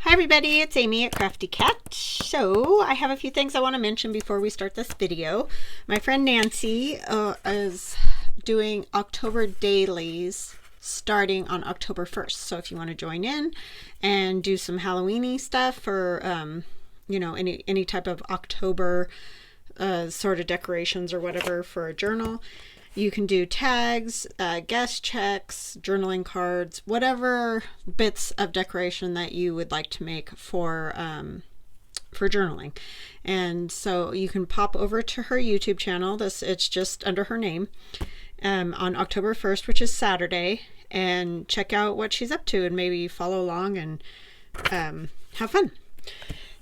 Hi everybody, it's Amy at Crafty Cat. So I have a few things I want to mention before we start this video. My friend Nancy is doing October dailies starting on October 1st. So if you want to join in and do some Halloween-y stuff for any type of October sort of decorations or whatever for a journal, you can do tags, guest checks, journaling cards, whatever bits of decoration that you would like to make for journaling. And so you can pop over to her YouTube channel. It's just under her name on October 1st, which is Saturday, and check out what she's up to and maybe follow along and have fun.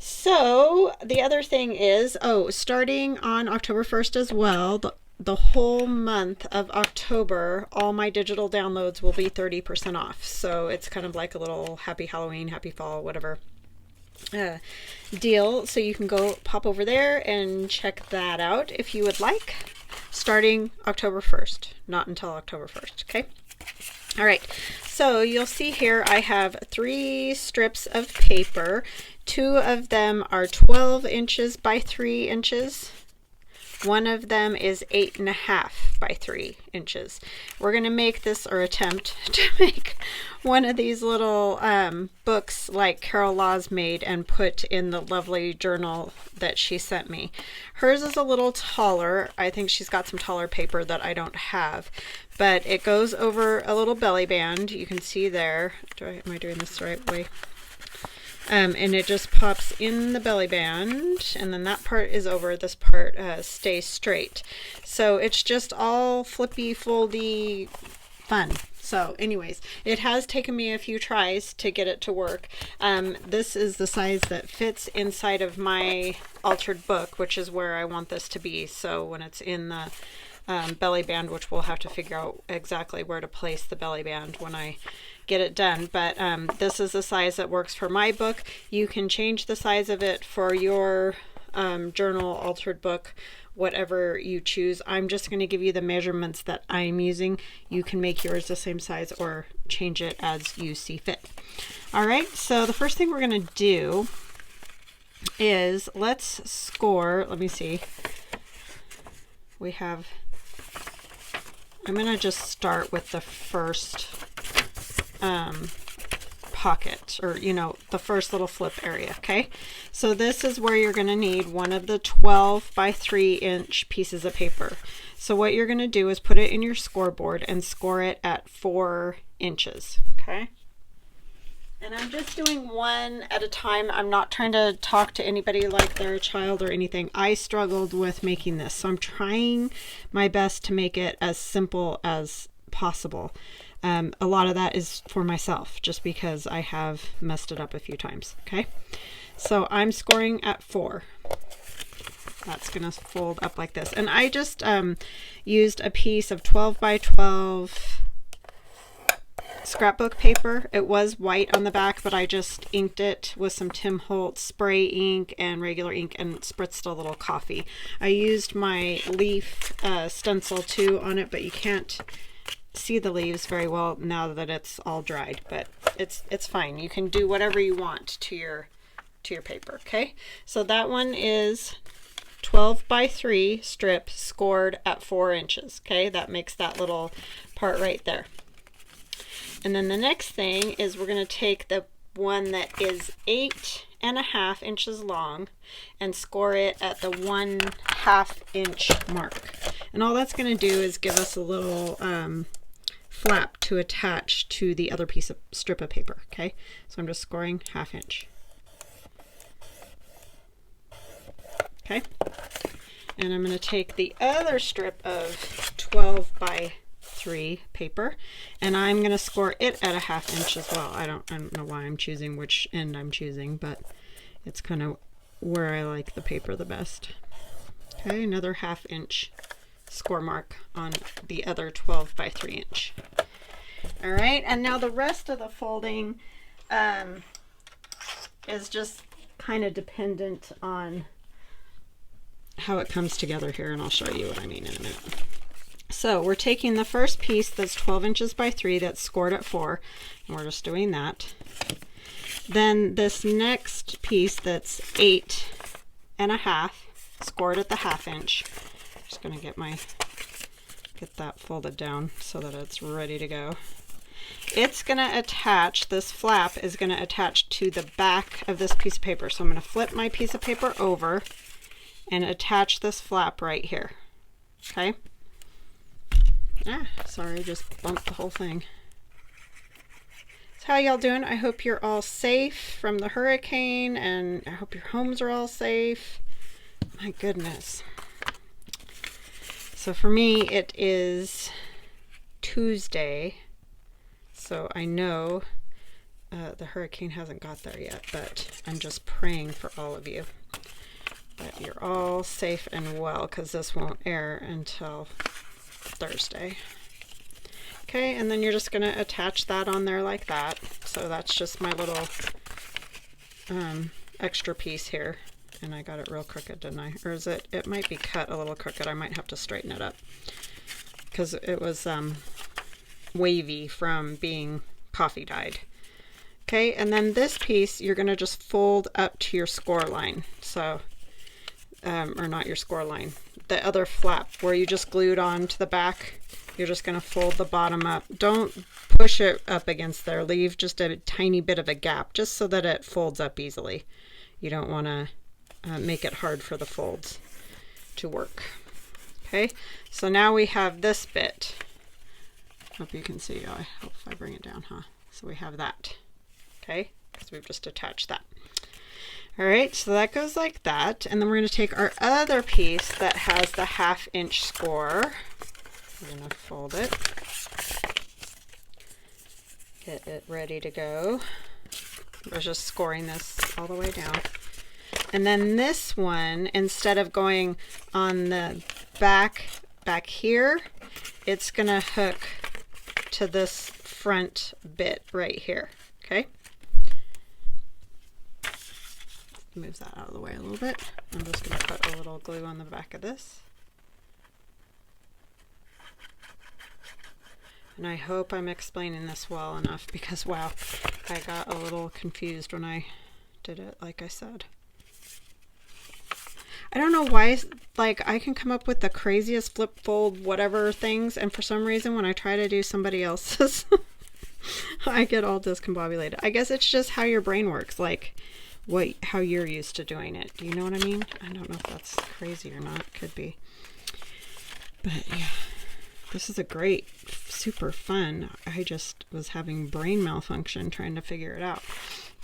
So the other thing is, starting on October 1st as well, the whole month of October, all my digital downloads will be 30% off. So it's kind of like a little happy Halloween, happy fall, whatever deal. So you can go pop over there and check that out if you would like, starting October 1st, not until October 1st. Okay. All right. So you'll see here I have 3 strips of paper. 2 of them are 12 inches by 3 inches. One of them is 8.5 by 3 inches. We're going to make this, or attempt to make, one of these little books like Carol Laws made and put in the lovely journal that she sent me. Hers is a little taller. I think she's got some taller paper that I don't have. But it goes over a little belly band. You can see there. Am I doing this the right way? And it just pops in the belly band, and then that part is over, this part stays straight. So it's just all flippy, foldy fun. So anyways, it has taken me a few tries to get it to work. This is the size that fits inside of my altered book, which is where I want this to be. So when it's in the belly band, which we'll have to figure out exactly where to place the belly band when I get it done, but this is the size that works for my book. You can change the size of it for your journal, altered book, whatever you choose. I'm just going to give you the measurements that I'm using. You can make yours the same size or change it as you see fit. All right, so the first thing we're going to do is let's score. Let me see. I'm going to just start with the first pocket, or the first little flip area. Okay, so this is where you're going to need one of the 12 by 3 inch pieces of paper. So what you're going to do is put it in your scoreboard and score it at 4 inches. Okay, and I'm just doing one at a time. I'm not trying to talk to anybody like they're a child or anything. I struggled with making this, so I'm trying my best to make it as simple as possible. A lot of that is for myself, just because I have messed it up a few times. Okay, so I'm scoring at 4. That's going to fold up like this. And I just used a piece of 12 by 12 scrapbook paper. It was white on the back, but I just inked it with some Tim Holtz spray ink and regular ink and spritzed a little coffee. I used my leaf stencil too on it, but you can't see the leaves very well now that it's all dried, but it's fine. You can do whatever you want to your paper. Okay, so that one is 12 by 3 strip scored at 4 inches. Okay, that makes that little part right there. And then the next thing is we're going to take the one that is 8.5 inches long and score it at the 1/2 inch mark. And all that's going to do is give us a little flap to attach to the other piece of strip of paper. Okay, so I'm just scoring 1/2 inch. Okay, and I'm going to take the other strip of 12 by 3 paper, and I'm going to score it at 1/2 inch as well. I don't know why I'm choosing which end I'm choosing, but it's kind of where I like the paper the best. Okay, another 1/2 inch score mark on the other 12 by 3 inch. All right, and now the rest of the folding is just kind of dependent on how it comes together here, and I'll show you what I mean in a minute. So we're taking the first piece that's 12 inches by 3 that's scored at 4, and we're just doing that. Then this next piece that's 8.5, scored at the 1/2 inch. Just gonna get that folded down so that it's ready to go. It's gonna attach, this flap is gonna attach to the back of this piece of paper. So I'm gonna flip my piece of paper over and attach this flap right here. Okay? Sorry, just bumped the whole thing. So how y'all doing? I hope you're all safe from the hurricane, and I hope your homes are all safe. My goodness. So for me, it is Tuesday, so I know the hurricane hasn't got there yet, but I'm just praying for all of you that you're all safe and well, because this won't air until Thursday. Okay, and then you're just going to attach that on there like that. So that's just my little extra piece here. And I got it real crooked, didn't I? Or is it? It might be cut a little crooked. I might have to straighten it up because it was wavy from being coffee dyed. Okay, and then this piece you're going to just fold up to your score line. So, or not your score line, the other flap where you just glued on to the back. You're just going to fold the bottom up. Don't push it up against there. Leave just a tiny bit of a gap just so that it folds up easily. You don't want to make it hard for the folds to work. Okay, so now we have this bit. Hope you can see. I hope if I bring it down, So we have that. Okay, because we've just attached that. All right, so that goes like that, and then we're going to take our other piece that has the 1/2 inch score. We're going to fold it, get it ready to go. I was just scoring this all the way down. And then this one, instead of going on the back here, it's going to hook to this front bit right here. Okay? Move that out of the way a little bit. I'm just going to put a little glue on the back of this. And I hope I'm explaining this well enough because, wow, I got a little confused when I did it, like I said. I don't know why, like, I can come up with the craziest flip, fold, whatever things, and for some reason when I try to do somebody else's, I get all discombobulated. I guess it's just how your brain works, like how you're used to doing it. Do you know what I mean? I don't know if that's crazy or not. Could be. But yeah, this is a great, super fun. I just was having brain malfunction trying to figure it out.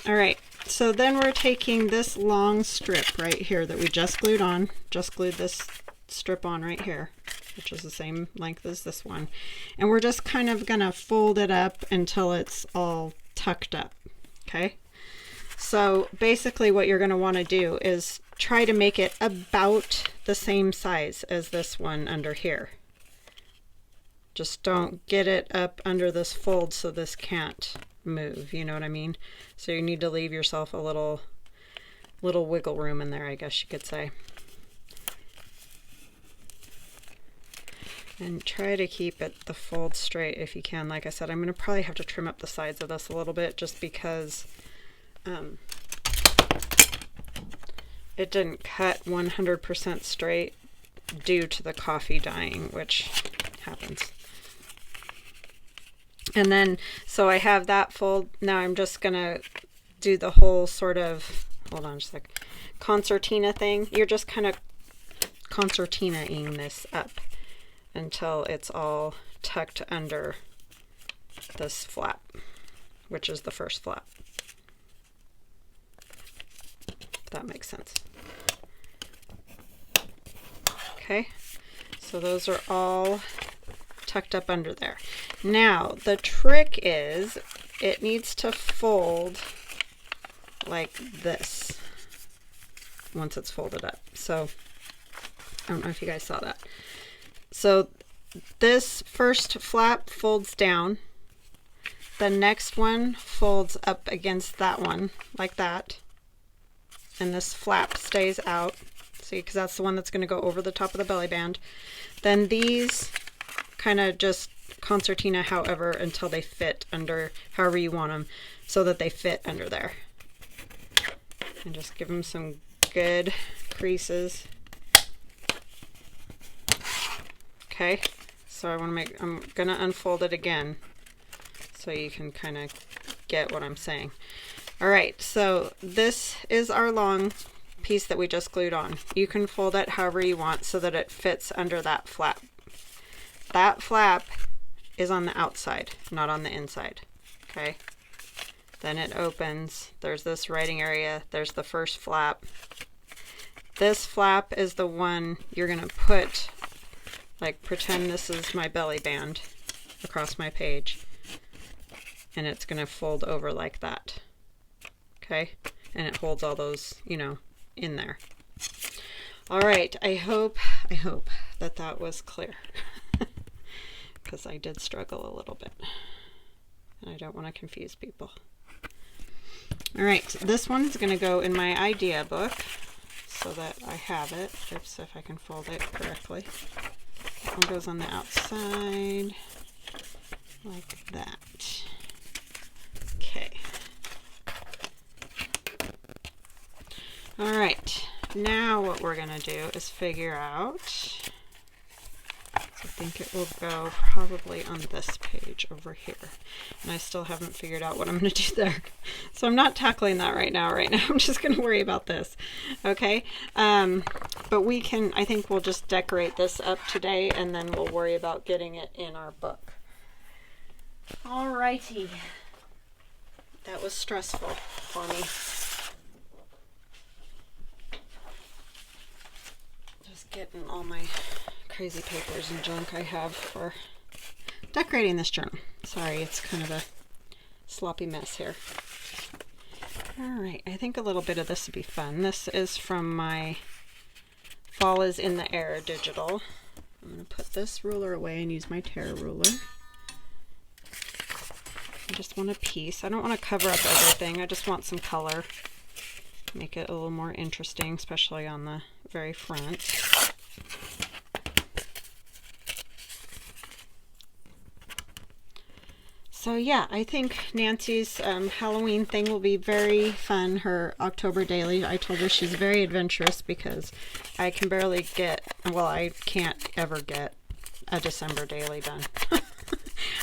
All right, so then we're taking this long strip right here that we just glued on, just glued this strip on right here, which is the same length as this one. And we're just kind of gonna fold it up until it's all tucked up, okay? So basically what you're gonna wanna do is try to make it about the same size as this one under here. Just don't get it up under this fold so this can't move, you know what I mean? So you need to leave yourself a little wiggle room in there, I guess you could say. And try to keep the fold straight if you can. Like I said, I'm going to probably have to trim up the sides of this a little bit just because it didn't cut 100% straight due to the coffee dyeing, which happens. And then, so I have that fold. Now I'm just going to do the whole sort of, hold on just a sec, concertina thing. You're just kind of concertina-ing this up until it's all tucked under this flap, which is the first flap. If that makes sense. Okay, so those are all tucked up under there. Now the trick is it needs to fold like this once it's folded up. So I don't know if you guys saw that. So this first flap folds down, the next one folds up against that one like that, and this flap stays out, see, because that's the one that's going to go over the top of the belly band. Then these kind of just concertina however until they fit under, however you want them, so that they fit under there. And just give them some good creases. Okay, so I'm gonna unfold it again so you can kind of get what I'm saying. All right, so this is our long piece that we just glued on. You can fold it however you want so that it fits under that flap. That flap is on the outside, not on the inside. Okay, then it opens. There's this writing area. There's the first flap. This flap is the one you're gonna put, like, pretend this is my belly band across my page, and it's gonna fold over like that. Okay, and it holds all those, you know, in there. All right, I hope that that was clear, because I did struggle a little bit, and I don't want to confuse people. All right, this one's going to go in my idea book so that I have it. Oops, if I can fold it correctly. That one goes on the outside like that. Okay. All right, now what we're going to do is figure out, so I think it will go probably on this page over here. And I still haven't figured out what I'm going to do there. So I'm not tackling that right now. I'm just going to worry about this. Okay, but we can, I think we'll just decorate this up today, and then we'll worry about getting it in our book. All righty. That was stressful for me. Getting all my crazy papers and junk I have for decorating this journal. Sorry, it's kind of a sloppy mess here. All right, I think a little bit of this would be fun. This is from my Fall is in the Air digital. I'm going to put this ruler away and use my Terra ruler. I just want a piece. I don't want to cover up everything. I just want some color. Make it a little more interesting, especially on the very front. So yeah, I think Nancy's Halloween thing will be very fun. Her October daily, I told her she's very adventurous because I can barely get, well, I can't ever get a December daily done.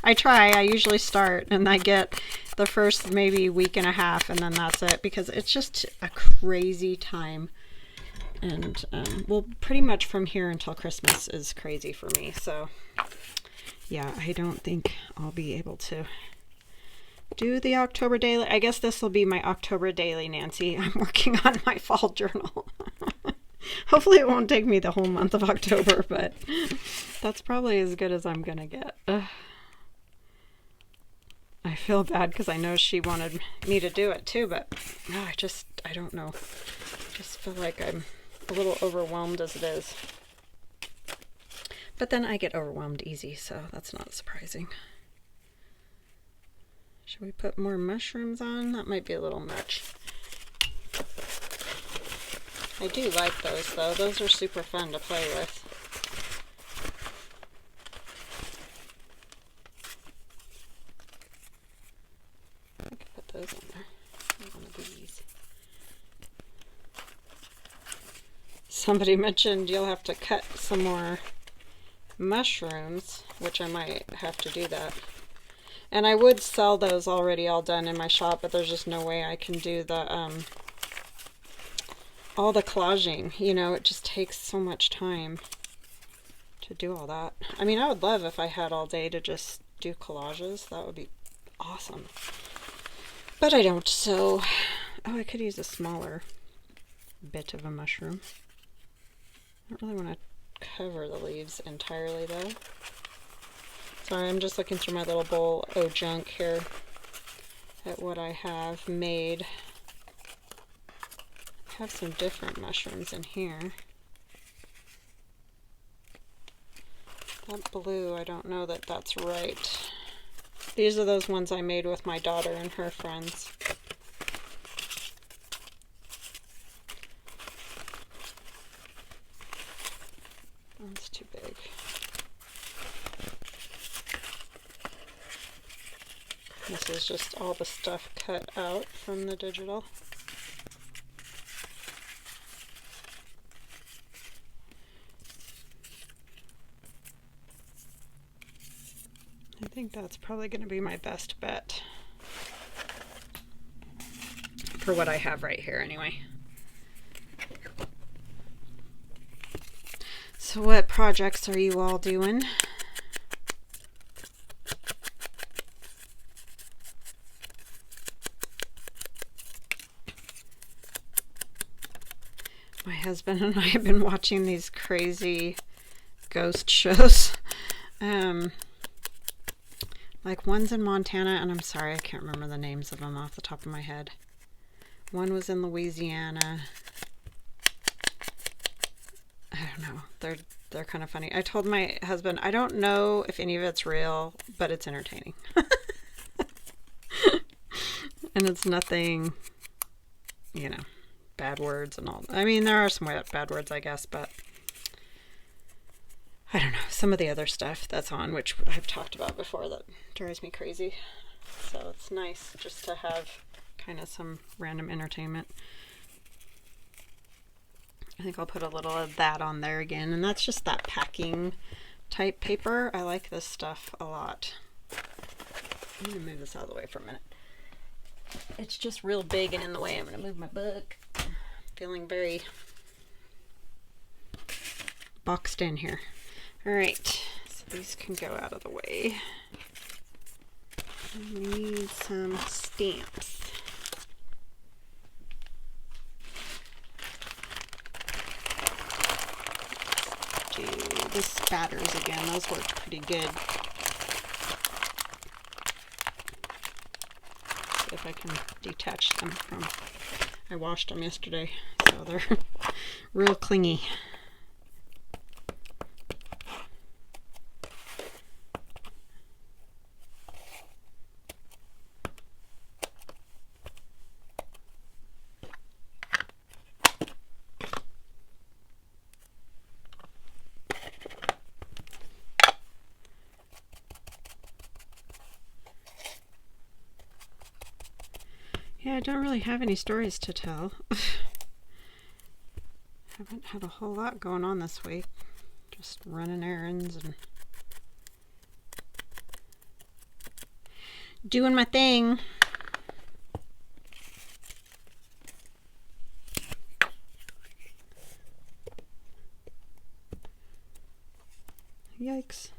I try, I usually start and I get the first maybe week and a half and then that's it, because it's just a crazy time. And well, pretty much from here until Christmas is crazy for me. So yeah, I don't think I'll be able to do the October daily. I guess this will be my October daily, Nancy. I'm working on my fall journal. Hopefully it won't take me the whole month of October, but that's probably as good as I'm gonna get. I feel bad because I know she wanted me to do it too, but no, I don't know. I just feel like I'm a little overwhelmed as it is. But then I get overwhelmed easy, so that's not surprising. Should we put more mushrooms on? That might be a little much. I do like those though. Those are super fun to play with. I could put those on there. One of these. Somebody mentioned you'll have to cut some more mushrooms, which I might have to do that. And I would sell those already all done in my shop, but there's just no way I can do the all the collaging. You know, it just takes so much time to do all that. I mean, I would love if I had all day to just do collages. That would be awesome. But I don't, so oh, I could use a smaller bit of a mushroom. I don't really want to cover the leaves entirely though. Sorry, I'm just looking through my little bowl of junk here at what I have made. I have some different mushrooms in here. That blue, I don't know that that's right. These are those ones I made with my daughter and her friends. That's too big. This is just all the stuff cut out from the digital. think that's probably going to be my best bet for what I have right here anyway. So what projects are you all doing? My husband and I have been watching these crazy ghost shows. Like one's in Montana, and I'm sorry, I can't remember the names of them off the top of my head. One was in Louisiana. I don't know. They're kind of funny. I told my husband, I don't know if any of it's real, but it's entertaining. And it's nothing, you know, bad words and all. I mean, there are some bad words, I guess, but I don't know. Some of the other stuff that's on, which I've talked about before, that drives me crazy. So it's nice just to have kind of some random entertainment. I think I'll put a little of that on there again. And that's just that packing type paper. I like this stuff a lot. I'm going to move this out of the way for a minute. It's just real big and in the way. I'm going to move my book. Feeling very boxed in here. All right, so these can go out of the way. We need some stamps. Do the spatters again. Those work pretty good. See if I can detach them from. I washed them yesterday, so they're real clingy. Yeah, I don't really have any stories to tell. Haven't had a whole lot going on this week. Just running errands and doing my thing. Yikes.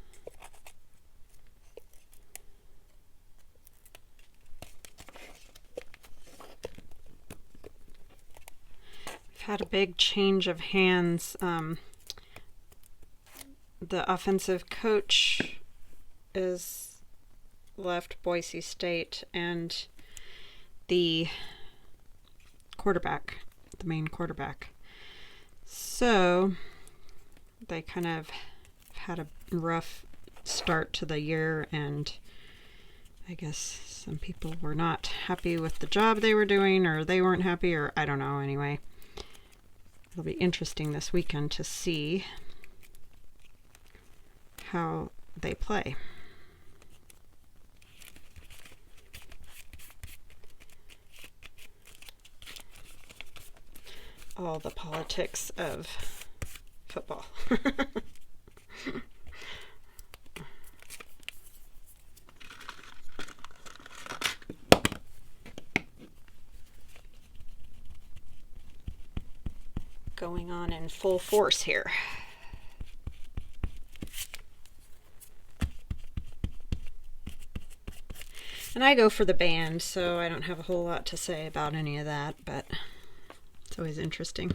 Had a big change of hands. The offensive coach is left Boise State, and the quarterback, the main quarterback. So they kind of had a rough start to the year, and I guess some people were not happy with the job they were doing, or they weren't happy, or I don't know. Anyway, it'll be interesting this weekend to see how they play. All the politics of football. Going on in full force here. And I go for the band, so I don't have a whole lot to say about any of that, but it's always interesting.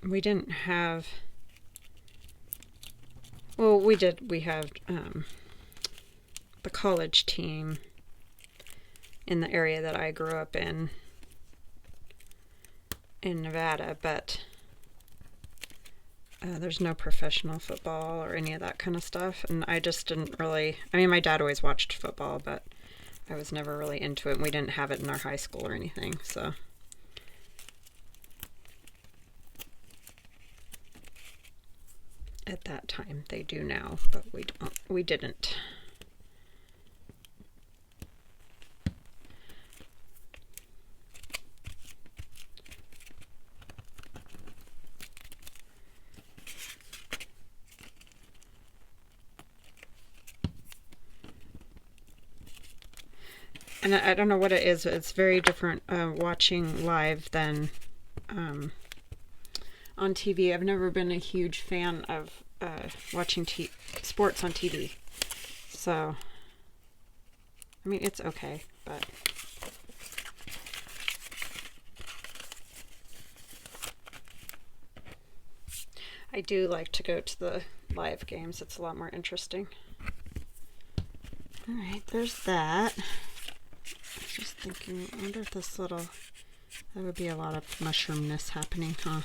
We didn't have... Well, we did. We have the college team in the area that I grew up in Nevada, but there's no professional football or any of that kind of stuff. And I just didn't really... I mean, my dad always watched football, but I was never really into it. And we didn't have it in our high school or anything, so... At that time, they do now, but we didn't. and I don't know what it is. It's very different watching live than on TV. I've never been a huge fan of watching sports on TV. So, I mean, it's okay, but... I do like to go to the live games. It's a lot more interesting. Alright, there's that. I was just thinking, I wonder if this little... That would be a lot of mushroomness happening, huh?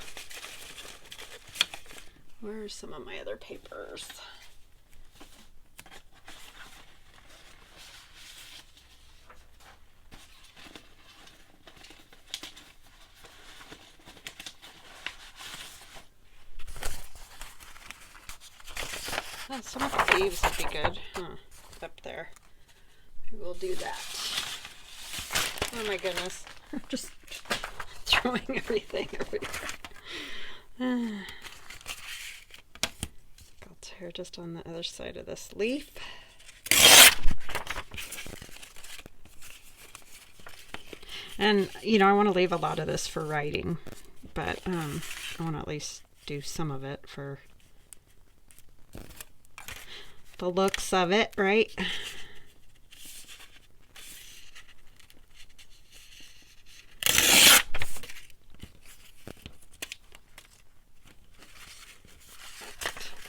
Where are some of my other papers? Oh, some of the leaves would be good. Huh. Up there. We'll do that. Oh my goodness. I'm just throwing everything everywhere. Got here just on the other side of this leaf. And, you know, I want to leave a lot of this for writing, but I want to at least do some of it for the looks of it, right?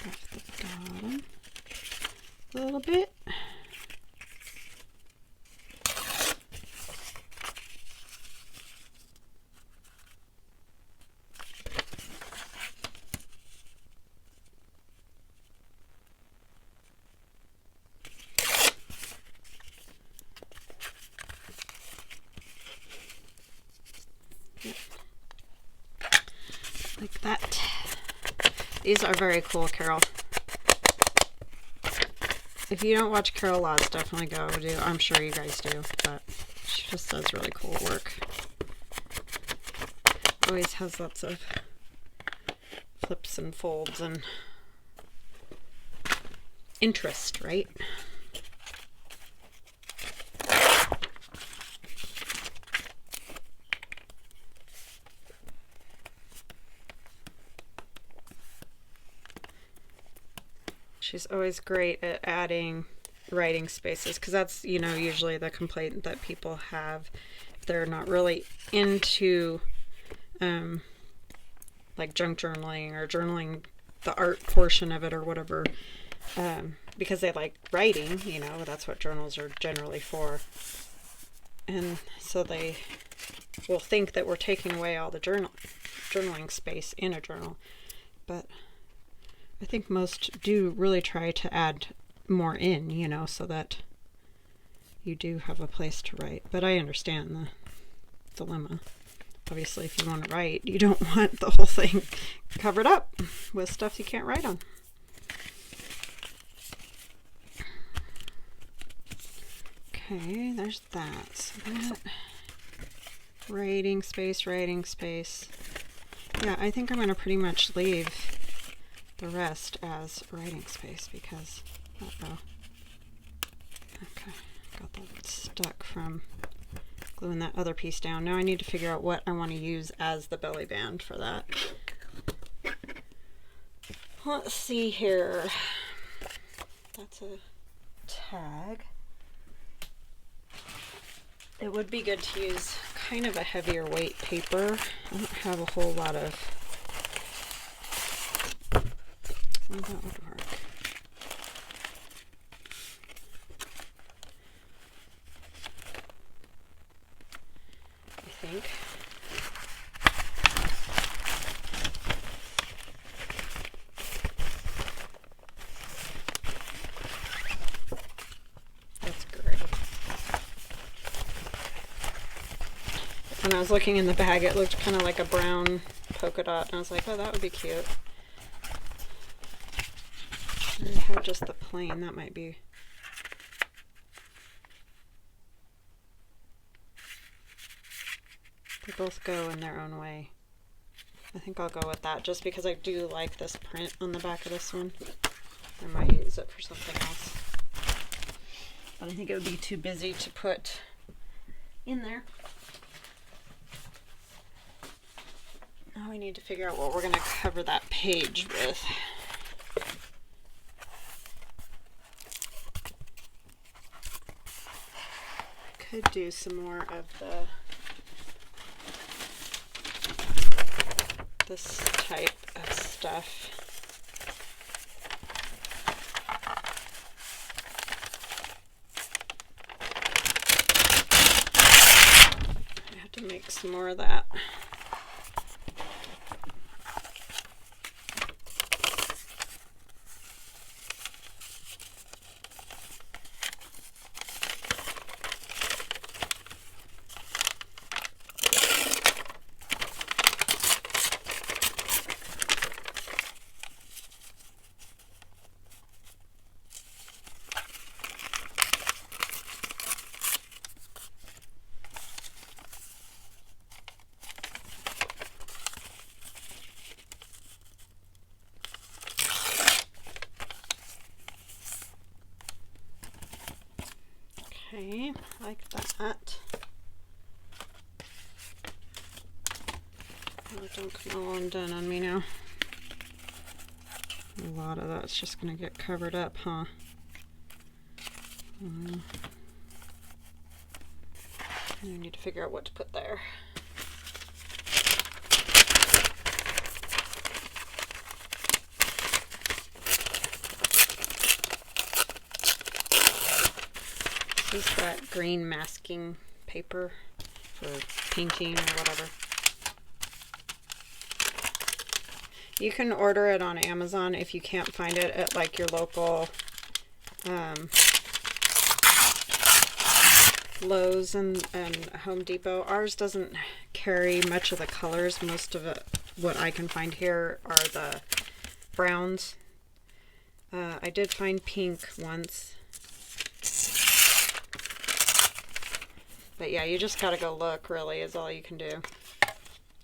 Off the bottom a little bit. Like that. These are very cool, Carol. If you don't watch Carol Laws, definitely go do. I'm sure you guys do, but she just does really cool work. Always has lots of flips and folds and interest, right? She's always great at adding writing spaces, because that's, you know, usually the complaint that people have. They're not really into like junk journaling or journaling the art portion of it or whatever, because they like writing, you know, that's what journals are generally for. And so they will think that we're taking away all the journaling space in a journal. But I think most do really try to add more in, you know, so that you do have a place to write. But I understand the dilemma. Obviously, if you want to write, you don't want the whole thing covered up with stuff you can't write on. Okay, there's that. So that writing space. Yeah, I think I'm going to pretty much leave the rest as writing space because, uh-oh. Okay, got that stuck from gluing that other piece down. Now I need to figure out what I want to use as the belly band for that. Let's see here. That's a tag. It would be good to use kind of a heavier weight paper. I don't have a whole lot of... Well, that would work. I think. That's great. When I was looking in the bag, it looked kind of like a brown polka dot, and I was like, oh, that would be cute. I have just the plain, that might be. They both go in their own way. I think I'll go with that just because I do like this print on the back of this one. I might use it for something else. But I think it would be too busy to put in there. Now we need to figure out what we're going to cover that page with. Could do some more of this type of stuff. I have to make some more of that. Okay, like that. Oh, don't come all undone on me now. A lot of that's just going to get covered up, huh? I need to figure out what to put there. This is that green masking paper for painting or whatever. You can order it on Amazon if you can't find it at like your local Lowe's and Home Depot. Ours doesn't carry much of the colors. Most of it, what I can find here, are the browns. I did find pink once. But yeah, you just gotta go look, really, is all you can do.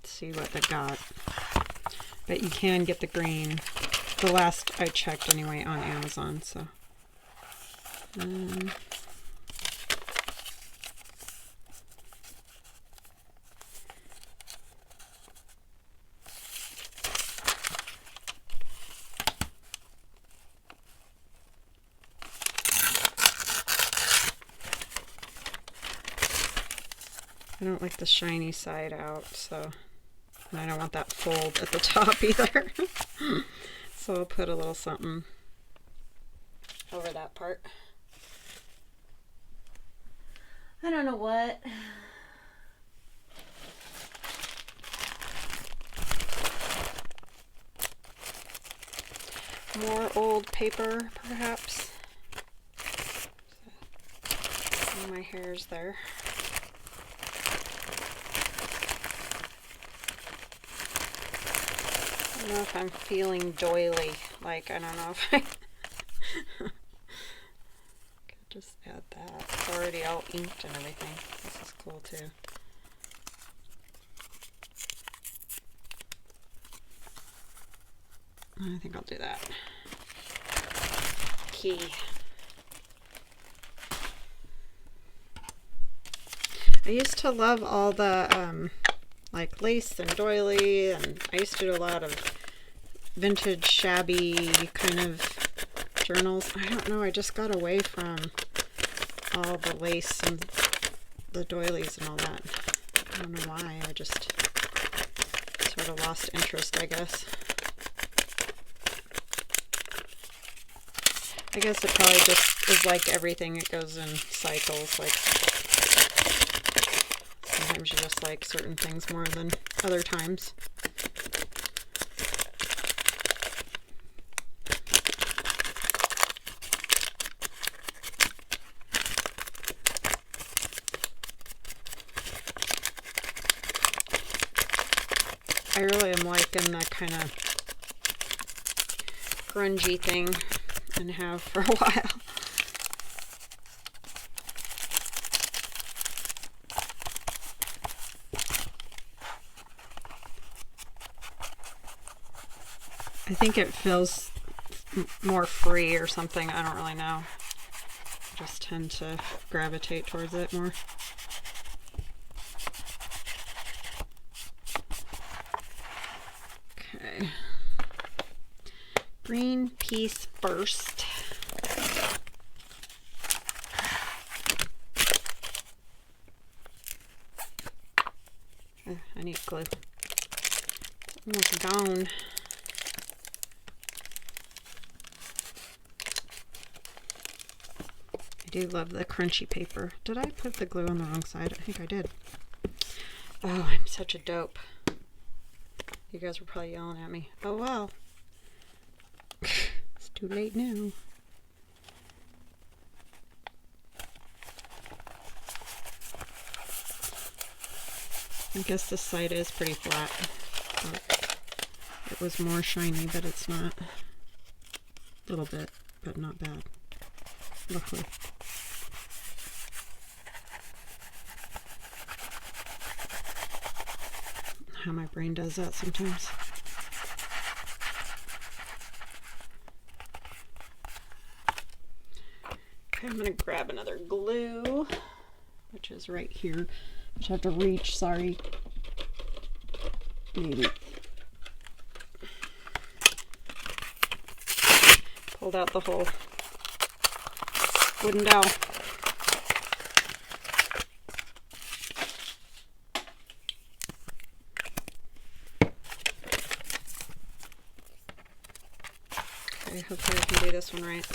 See what they got. But you can get the green. The last I checked anyway on Amazon, so. I don't like the shiny side out, so and I don't want that fold at the top either. So I'll put a little something over that part. I don't know what. More old paper, perhaps. So, my hair's there. I don't know if I'm feeling doily. Like, I don't know if I could just add that. It's already all inked and everything. This is cool too. I think I'll do that. Key. I used to love all the like lace and doily, and I used to do a lot of vintage shabby kind of journals. I don't know, I just got away from all the lace and the doilies and all that. I don't know why, I just sort of lost interest, I guess. I guess it probably just is like everything, it goes in cycles. Like sometimes you just like certain things more than other times. I really am liking that kind of grungy thing and have for a while. I think it feels more free or something. I don't really know. I just tend to gravitate towards it more. green piece first. I need glue. It's almost gone. I do love the crunchy paper. Did I put the glue on the wrong side? I think I did. Oh, I'm such a dope. You guys were probably yelling at me. Oh well. It's too late now. I guess this side is pretty flat. It was more shiny, but it's not. A little bit, but not bad. Luckily. How my brain does that sometimes. Okay, I'm going to grab another glue, which is right here. I have to reach, sorry. Maybe. Pulled out the whole wooden dowel. Okay, hopefully I can do this one right.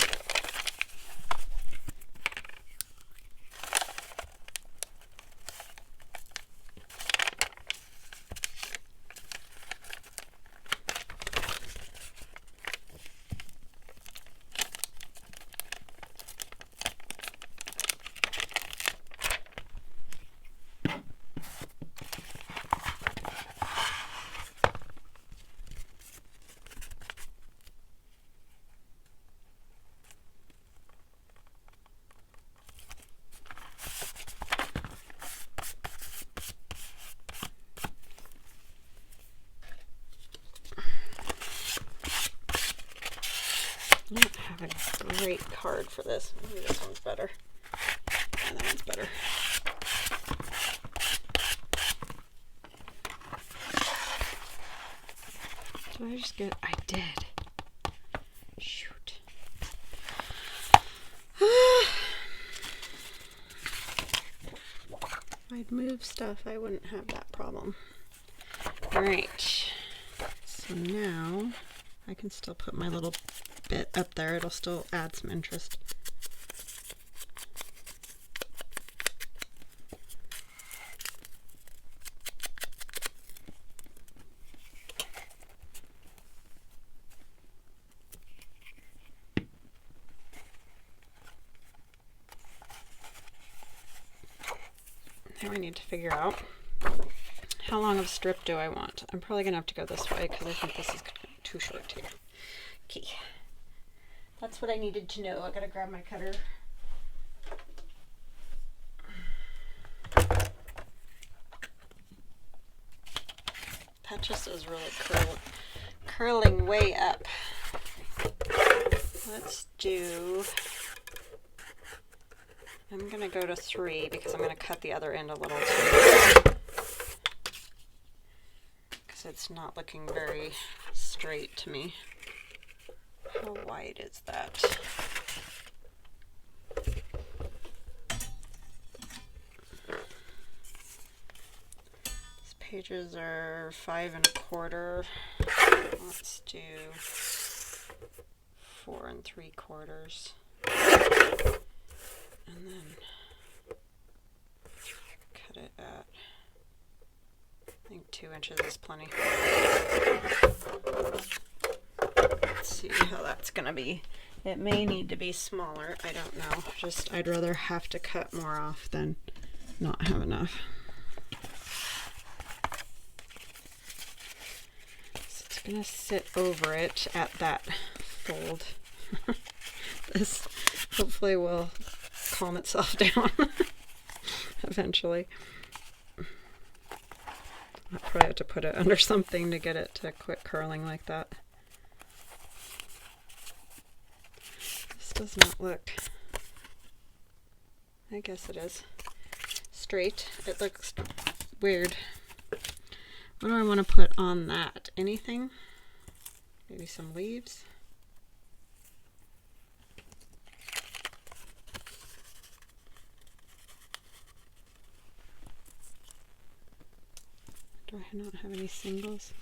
I don't have a great card for this. Maybe this one's better. Yeah, that one's better. Did I just get... I did. Shoot. If I'd move stuff, I wouldn't have that problem. Alright. So now I can still put my little bit up there. It'll still add some interest. Now I need to figure out how long of a strip do I want. I'm probably gonna have to go this way because I think this is too short here. Okay. That's what I needed to know. I gotta grab my cutter. That just is really curling way up. Let's do... I'm gonna go to 3 because I'm gonna cut the other end a little too. Because it's not looking very straight to me. How wide is that? These pages are 5 1/4. Let's do 4 3/4. And then cut it at, I think 2 inches is plenty. Let's see how that's gonna be. It may need to be smaller, I don't know. Just, I'd rather have to cut more off than not have enough. So it's gonna sit over it at that fold. This hopefully will calm itself down eventually. I'll probably have to put it under something to get it to quit curling like that. This does not look, I guess it is, straight. It looks weird. What do I want to put on that? Anything? Maybe some leaves? Do I not have any singles?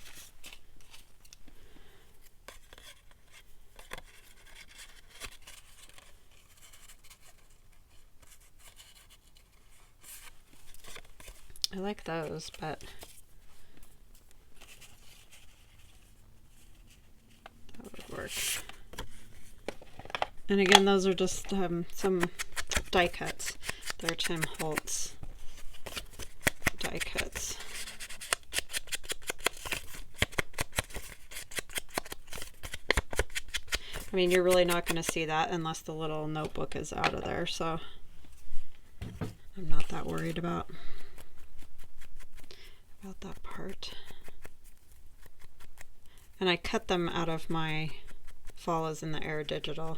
I like those, but that would work. And again, those are just some die cuts. They're Tim Holtz die cuts. I mean, you're really not going to see that unless the little notebook is out of there, so I'm not that worried about that part. And I cut them out of my Follows in the Air digital.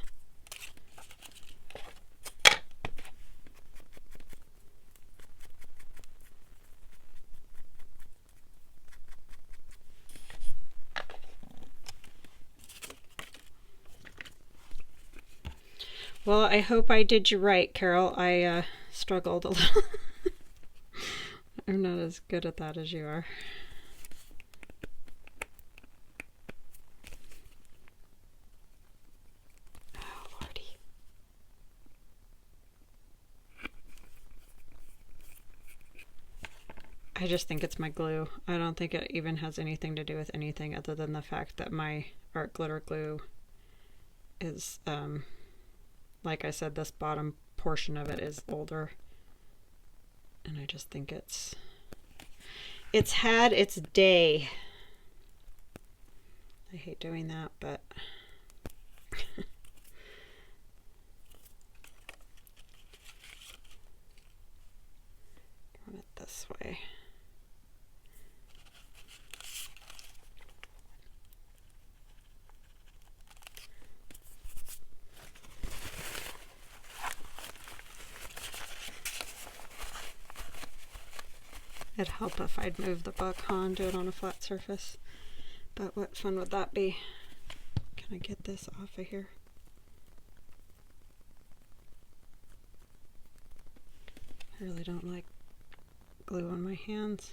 Well, I hope I did you right, Carol. I struggled a little. I'm not as good at that as you are. Oh, Lordy. I just think it's my glue. I don't think it even has anything to do with anything other than the fact that my art glitter glue is, like I said, this bottom portion of it is older. And I just think it's had its day. I hate doing that, but run it this way. It'd help if I'd move the book and do it on a flat surface. But what fun would that be? Can I get this off of here? I really don't like glue on my hands.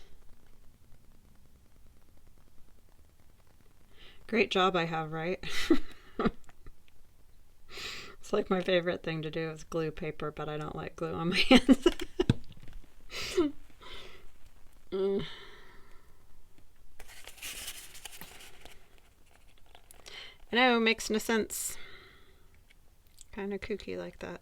Great job I have, right? It's like my favorite thing to do is glue paper, but I don't like glue on my hands. I know, makes no sense. Kind of kooky like that.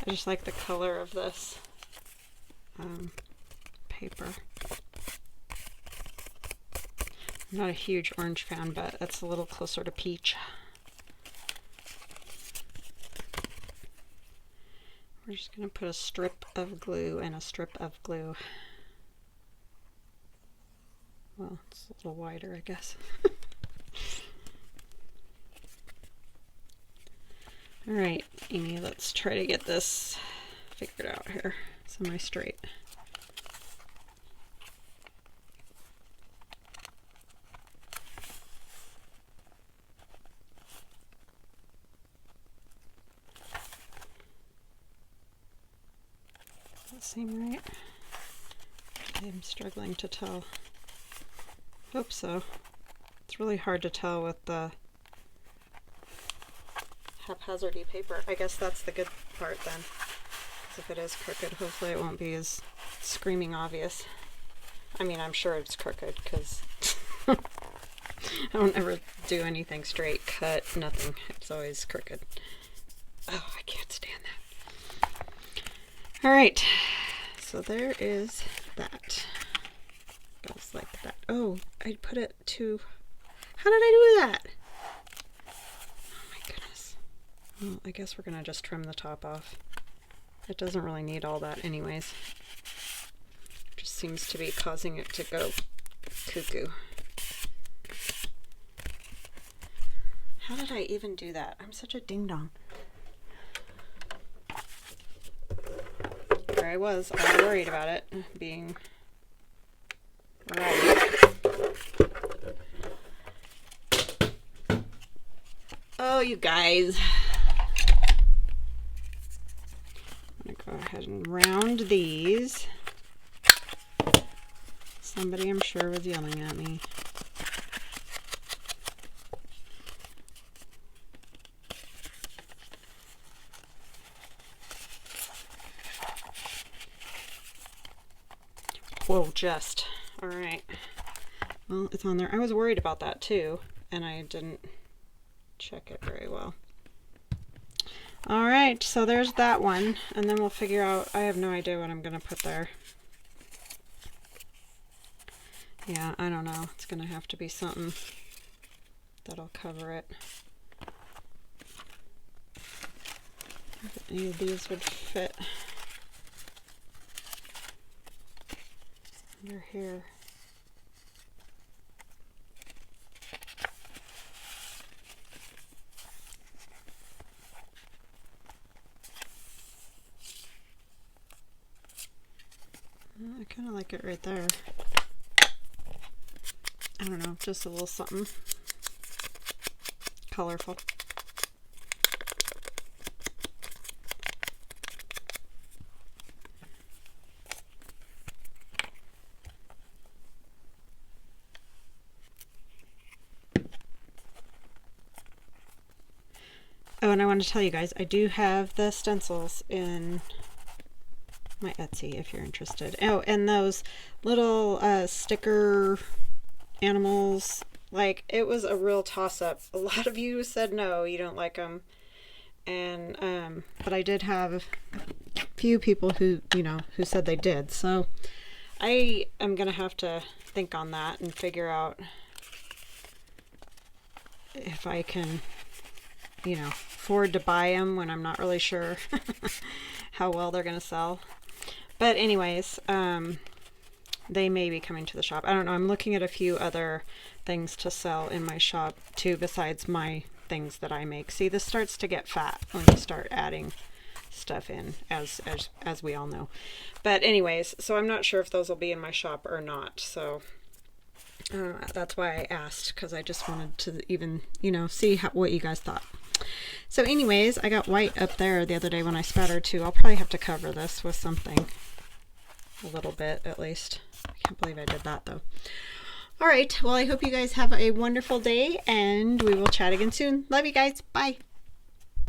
I just like the color of this paper. I'm not a huge orange fan, but it's a little closer to peach. We're just going to put a strip of glue and a strip of glue. Well, it's a little wider, I guess. All right, Amy, let's try to get this figured out here. Semi-straight. Does that seem right? I'm struggling to tell. Hope so. It's really hard to tell with the haphazardy paper. I guess that's the good part then. Because if it is crooked, hopefully it won't be as screaming obvious. I mean, I'm sure it's crooked because I don't ever do anything straight, cut, nothing. It's always crooked. Oh, I can't stand that. All right, so there is that. Goes like that. Oh, I put it to... How did I do that? Well, I guess we're going to just trim the top off. It doesn't really need all that anyways. It just seems to be causing it to go cuckoo. How did I even do that? I'm such a ding-dong. where I was all worried about it being right. Oh, you guys. I'm going to go ahead and round these. Somebody, I'm sure, was yelling at me. Whoa, just. All right. Well, it's on there. I was worried about that too, and I didn't check it very well. All right, so there's that one, and then we'll figure out, I have no idea what I'm going to put there. Yeah, I don't know. It's going to have to be something that'll cover it. If any of these would fit under here. I kind of like it right there. I don't know, just a little something colorful. Oh, and I want to tell you guys, I do have the stencils in my Etsy if you're interested. Oh, and those little sticker animals, like, it was a real toss-up. A lot of you said no, you don't like them, and but I did have a few people who, you know, who said they did. So I am gonna have to think on that and figure out if I can, you know, afford to buy them when I'm not really sure how well they're gonna sell. But anyways, they may be coming to the shop. I don't know. I'm looking at a few other things to sell in my shop too, besides my things that I make. See, this starts to get fat when you start adding stuff in, as we all know. But anyways, so I'm not sure if those will be in my shop or not. So that's why I asked, because I just wanted to even, you know, see what you guys thought. So anyways, I got white up there the other day when I spattered too. I'll probably have to cover this with something, a little bit at least. I can't believe I did that though. All right, well, I hope you guys have a wonderful day, and we will chat again soon. Love you guys. Bye.